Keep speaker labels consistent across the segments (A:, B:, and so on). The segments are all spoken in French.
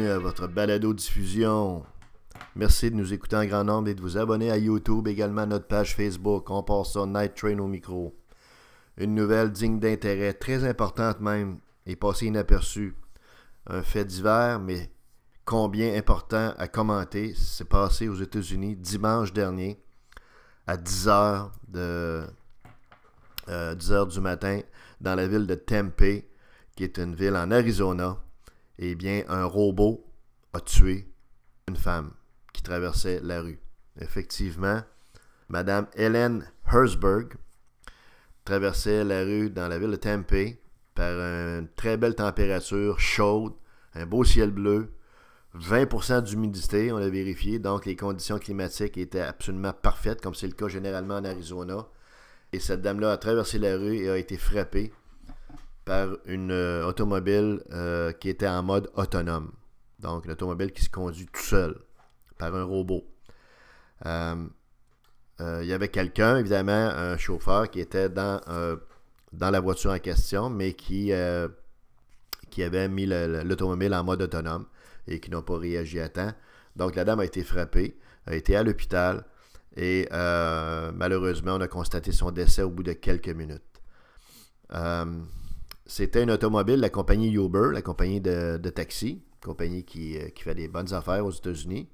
A: à votre balado-diffusion. Merci de nous écouter en grand nombre et de vous abonner à YouTube, également à notre page Facebook. On passe ça Night Train au micro. Une nouvelle digne d'intérêt, très importante même, est passée inaperçue. Un fait divers, mais combien important à commenter. C'est passé aux États-Unis dimanche dernier à 10h du matin dans la ville de Tempe, qui est une ville en Arizona. Eh bien, un robot a tué une femme qui traversait la rue. Effectivement, Madame Ellen Herzberg traversait la rue dans la ville de Tempe par une très belle température chaude, un beau ciel bleu, 20% d'humidité, on l'a vérifié, donc les conditions climatiques étaient absolument parfaites, comme c'est le cas généralement en Arizona. Et cette dame-là a traversé la rue et a été frappée par une automobile qui était en mode autonome. Donc, une automobile qui se conduit tout seul par un robot. Il y avait quelqu'un, évidemment, un chauffeur qui était dans la voiture en question, mais qui avait mis l'automobile en mode autonome et qui n'a pas réagi à temps. Donc, la dame a été frappée, a été à l'hôpital et malheureusement, on a constaté son décès au bout de quelques minutes. C'était une automobile, la compagnie Uber, la compagnie de taxi, compagnie qui fait des bonnes affaires aux États-Unis.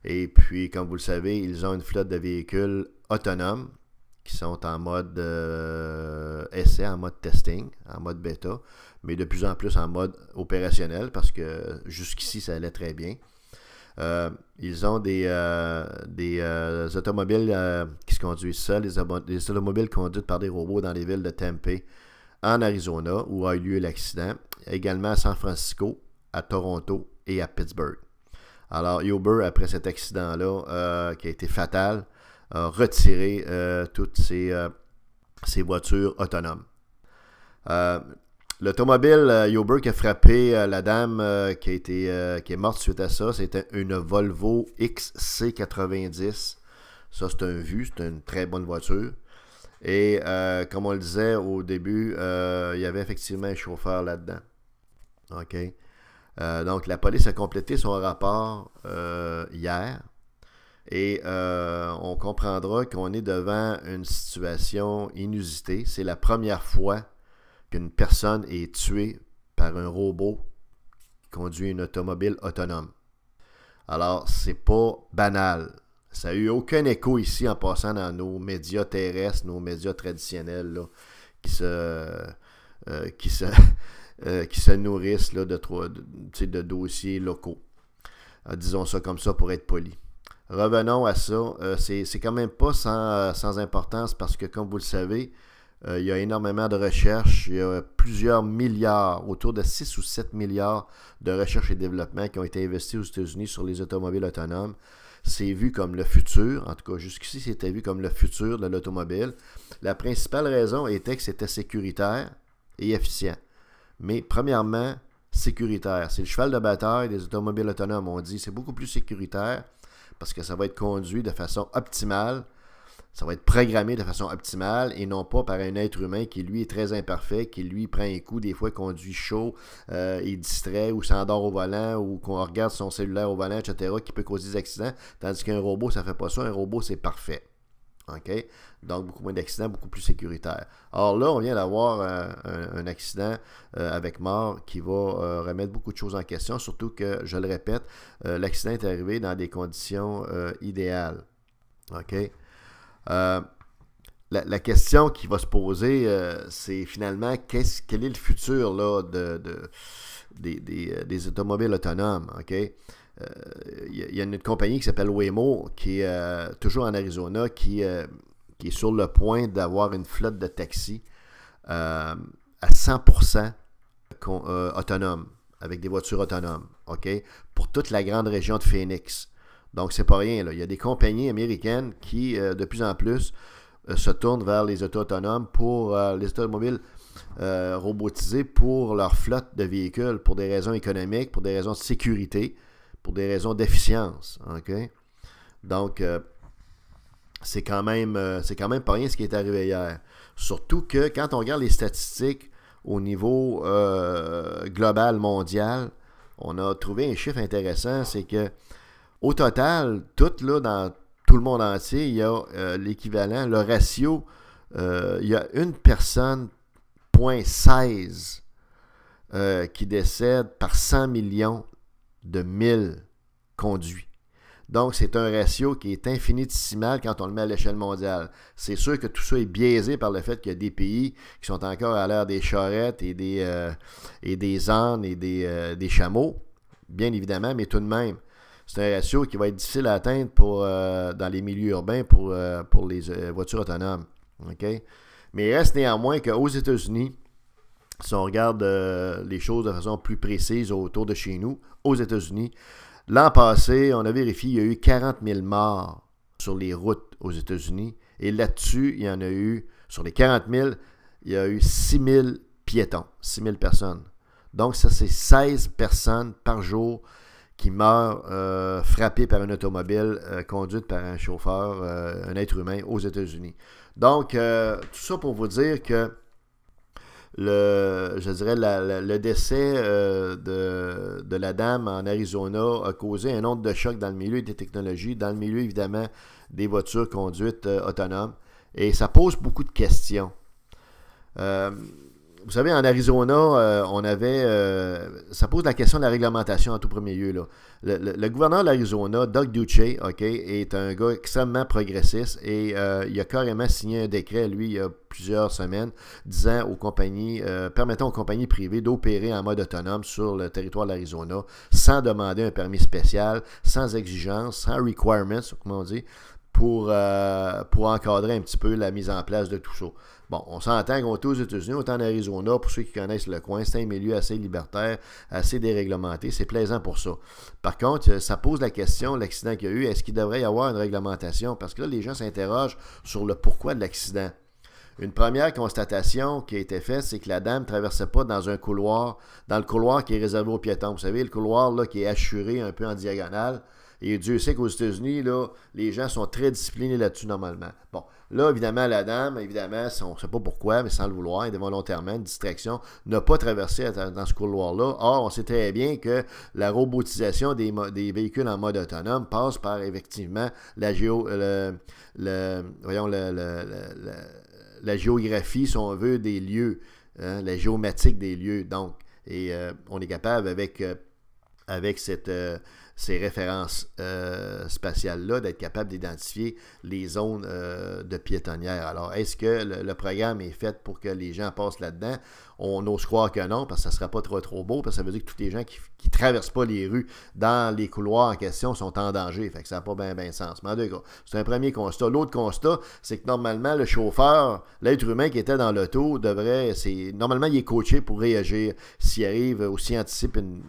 A: Et puis, comme vous le savez, ils ont une flotte de véhicules autonomes qui sont en mode essai, en mode testing, en mode bêta, mais de plus en plus en mode opérationnel parce que jusqu'ici, ça allait très bien. Ils ont des automobiles qui se conduisent seuls, des automobiles conduites par des robots dans les villes de Tempe, en Arizona, où a eu lieu l'accident, également à San Francisco, à Toronto et à Pittsburgh. Alors, Uber, après cet accident-là, qui a été fatal, a retiré toutes ces voitures autonomes. L'automobile Uber qui a frappé la dame qui est morte suite à ça, c'était une Volvo XC90. Ça, c'est un vu, c'est une très bonne voiture. Et comme on le disait au début, il y avait effectivement un chauffeur là-dedans. OK. Donc, la police a complété son rapport hier. Et on comprendra qu'on est devant une situation inusitée. C'est la première fois qu'une personne est tuée par un robot qui conduit une automobile autonome. Alors, c'est pas banal. Ça n'a eu aucun écho ici en passant dans nos médias terrestres, nos médias traditionnels là, qui se nourrissent là, de dossiers locaux. Disons ça comme ça pour être poli. Revenons à ça. C'est quand même pas sans importance parce que, comme vous le savez, il y a énormément de recherches. Il y a plusieurs milliards, autour de 6 ou 7 milliards de recherche et développement qui ont été investis aux États-Unis sur les automobiles autonomes. C'est vu comme le futur. En tout cas, jusqu'ici, c'était vu comme le futur de l'automobile. La principale raison était que c'était sécuritaire et efficient. Mais premièrement, sécuritaire. C'est le cheval de bataille des automobiles autonomes. On dit c'est beaucoup plus sécuritaire parce que ça va être conduit de façon optimale. Ça va être programmé de façon optimale et non pas par un être humain qui, lui, est très imparfait, qui, lui, prend un coup, des fois, conduit chaud, est distrait ou s'endort au volant ou qu'on regarde son cellulaire au volant, etc., qui peut causer des accidents. Tandis qu'un robot, ça ne fait pas ça. Un robot, c'est parfait. OK? Donc, beaucoup moins d'accidents, beaucoup plus sécuritaire. Or là, on vient d'avoir un accident avec mort qui va remettre beaucoup de choses en question, surtout que, je le répète, l'accident est arrivé dans des conditions idéales. OK? La question qui va se poser, c'est finalement quel est le futur là, des automobiles autonomes. Okay? Il y a une compagnie qui s'appelle Waymo qui est toujours en Arizona qui est sur le point d'avoir une flotte de taxis à 100% autonome, avec des voitures autonomes, okay? Pour toute la grande région de Phoenix. Donc, c'est pas rien. Là. Il y a des compagnies américaines qui, de plus en plus, se tournent vers les autos autonomes pour les automobiles robotisés pour leur flotte de véhicules, pour des raisons économiques, pour des raisons de sécurité, pour des raisons d'efficience. Okay? Donc, c'est quand même pas rien ce qui est arrivé hier. Surtout que quand on regarde les statistiques au niveau global, mondial, on a trouvé un chiffre intéressant, c'est que au total, tout là, dans tout le monde entier, il y a l'équivalent, le ratio, il y a une personne, 0,16, qui décède par 100 millions de milles conduits. Donc, c'est un ratio qui est infinitésimal quand on le met à l'échelle mondiale. C'est sûr que tout ça est biaisé par le fait qu'il y a des pays qui sont encore à l'ère des charrettes et des ânes et des chameaux, bien évidemment, mais tout de même, c'est un ratio qui va être difficile à atteindre dans les milieux urbains pour les voitures autonomes. Okay? Mais il reste néanmoins qu'aux États-Unis, si on regarde les choses de façon plus précise autour de chez nous, aux États-Unis, l'an passé, on a vérifié, il y a eu 40 000 morts sur les routes aux États-Unis. Et là-dessus, il y en a eu, sur les 40 000, il y a eu 6 000 piétons, 6 000 personnes. Donc, ça, c'est 16 personnes par jour qui meurent frappées par une automobile conduite par un chauffeur, un être humain aux États-Unis. Donc, tout ça pour vous dire que le décès de la dame en Arizona a causé un onde de choc dans le milieu des technologies, dans le milieu évidemment des voitures conduites autonomes. Et ça pose beaucoup de questions. Vous savez, en Arizona, ça pose la question de la réglementation en tout premier lieu. Là. Le gouverneur de l'Arizona, Doug Ducey, est un gars extrêmement progressiste et il a carrément signé un décret, lui, il y a plusieurs semaines, disant aux compagnies, permettant aux compagnies privées d'opérer en mode autonome sur le territoire de l'Arizona sans demander un permis spécial, sans exigence, sans requirements, comme on dit, pour encadrer un petit peu la mise en place de tout ça. Bon, on s'entend qu'on est aux États-Unis, autant en Arizona, pour ceux qui connaissent le coin, c'est un milieu assez libertaire, assez déréglementé, c'est plaisant pour ça. Par contre, ça pose la question, l'accident qu'il y a eu, est-ce qu'il devrait y avoir une réglementation? Parce que là, les gens s'interrogent sur le pourquoi de l'accident. Une première constatation qui a été faite, c'est que la dame ne traversait pas dans un couloir, dans le couloir qui est réservé aux piétons. Vous savez, le couloir là, qui est hachuré un peu en diagonale. Et Dieu sait qu'aux États-Unis, là, les gens sont très disciplinés là-dessus normalement. Bon, là, évidemment, la dame, évidemment, on ne sait pas pourquoi, mais sans le vouloir, involontairement, une distraction, n'a pas traversé dans ce couloir-là. Or, on sait très bien que la robotisation des véhicules en mode autonome passe par, effectivement, la géographie, si on veut, des lieux, hein, la géomatique des lieux. Donc, et on est capable, avec ces références spatiales-là, d'être capable d'identifier les zones de piétonnières. Alors, est-ce que le programme est fait pour que les gens passent là-dedans? On ose croire que non, parce que ça ne sera pas trop beau, parce que ça veut dire que tous les gens qui ne traversent pas les rues dans les couloirs en question sont en danger. Fait que ça n'a pas bien de sens. Mais en deux cas, c'est un premier constat. L'autre constat, c'est que normalement, le chauffeur, l'être humain qui était dans l'auto, normalement, il est coaché pour réagir s'il arrive ou s'il anticipe une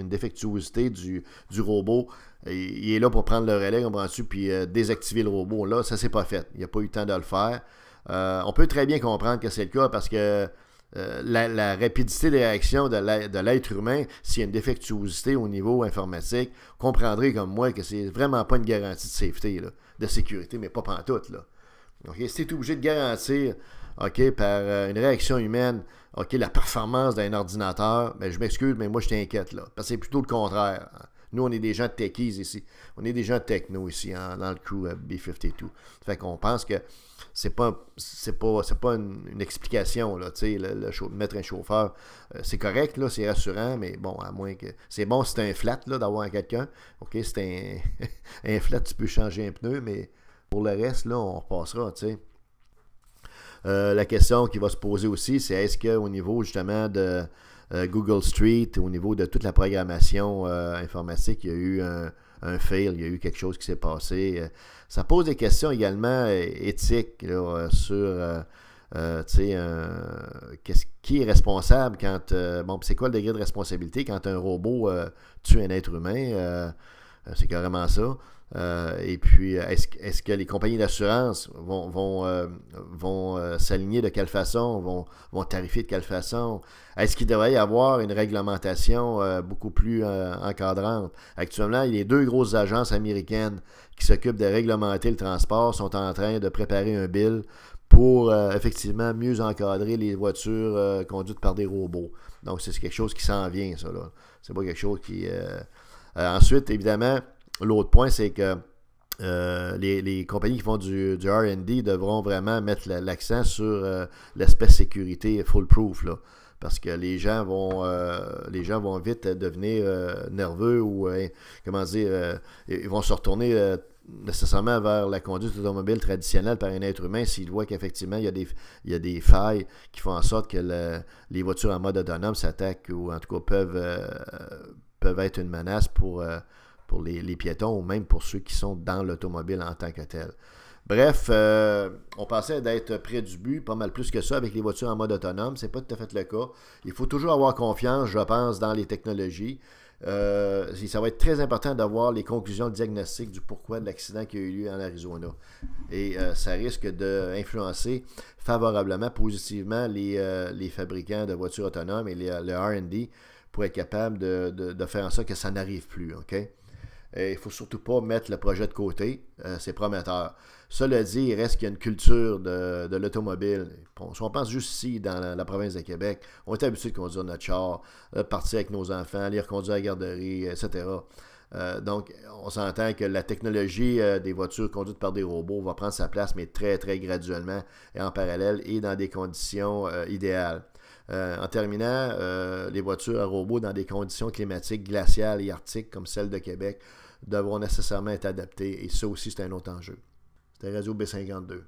A: défectuosité du robot. Il est là pour prendre le relais, comprends-tu, puis désactiver le robot. Là, ça s'est pas fait. Il n'a pas eu le temps de le faire. On peut très bien comprendre que c'est le cas parce que la rapidité de réaction de l'être humain, s'il y a une défectuosité au niveau informatique, vous comprendrez comme moi que c'est vraiment pas une garantie de safety, là, de sécurité, mais pas pantoute. Là. Okay? Si tu es obligé de garantir par une réaction humaine, la performance d'un ordinateur, ben, je m'excuse, mais moi je t'inquiète là. Parce que c'est plutôt le contraire. Nous, on est des gens de techies ici. On est des gens de techno ici, dans le crew B-52. Fait qu'on pense que c'est pas une explication, là, mettre un chauffeur. C'est correct, là, c'est rassurant, mais bon, à moins que. C'est bon si c'est un flat là, d'avoir quelqu'un. OK, c'est un flat, tu peux changer un pneu, mais pour le reste, là, on repassera, tu sais. La question qui va se poser aussi, c'est est-ce qu'au niveau justement de Google Street, au niveau de toute la programmation informatique, il y a eu un fail, il y a eu quelque chose qui s'est passé. Ça pose des questions également éthiques là, sur qui est responsable quand... c'est quoi le degré de responsabilité quand un robot tue un être humain? C'est carrément ça. Et puis, est-ce que les compagnies d'assurance vont s'aligner de quelle façon, vont tarifier de quelle façon? Est-ce qu'il devrait y avoir une réglementation beaucoup plus encadrante? Actuellement, il y a 2 grosses agences américaines qui s'occupent de réglementer le transport, sont en train de préparer un bill pour effectivement mieux encadrer les voitures conduites par des robots. Donc, c'est quelque chose qui s'en vient, ça, là. C'est pas quelque chose qui... ensuite, évidemment, l'autre point, c'est que les compagnies qui font du R&D devront vraiment mettre l'accent sur l'aspect sécurité foolproof, là. Parce que les gens vont vite devenir nerveux ou, comment dire, ils vont se retourner nécessairement vers la conduite automobile traditionnelle par un être humain s'ils voient qu'effectivement il y a des failles qui font en sorte que les voitures en mode autonome s'attaquent ou en tout cas peuvent être une menace pour les piétons ou même pour ceux qui sont dans l'automobile en tant que tel. Bref, on pensait d'être près du but, pas mal plus que ça avec les voitures en mode autonome. C'est pas tout à fait le cas. Il faut toujours avoir confiance, je pense, dans les technologies. Ça va être très important d'avoir les conclusions de diagnostic du pourquoi de l'accident qui a eu lieu en Arizona. Et ça risque d'influencer favorablement, positivement les fabricants de voitures autonomes et le R&D pour être capable de faire en sorte que ça n'arrive plus. OK? Il ne faut surtout pas mettre le projet de côté. C'est prometteur. Cela dit, il reste qu'il y a une culture de l'automobile. Si on pense juste ici, dans la province de Québec, on est habitué de conduire notre char, de partir avec nos enfants, aller reconduire à la garderie, etc. Donc, on s'entend que la technologie des voitures conduites par des robots va prendre sa place, mais très, très graduellement et en parallèle et dans des conditions idéales. En terminant, les voitures à robots dans des conditions climatiques glaciales et arctiques comme celle de Québec devront nécessairement être adaptées et ça aussi, c'est un autre enjeu. C'était Radio B52.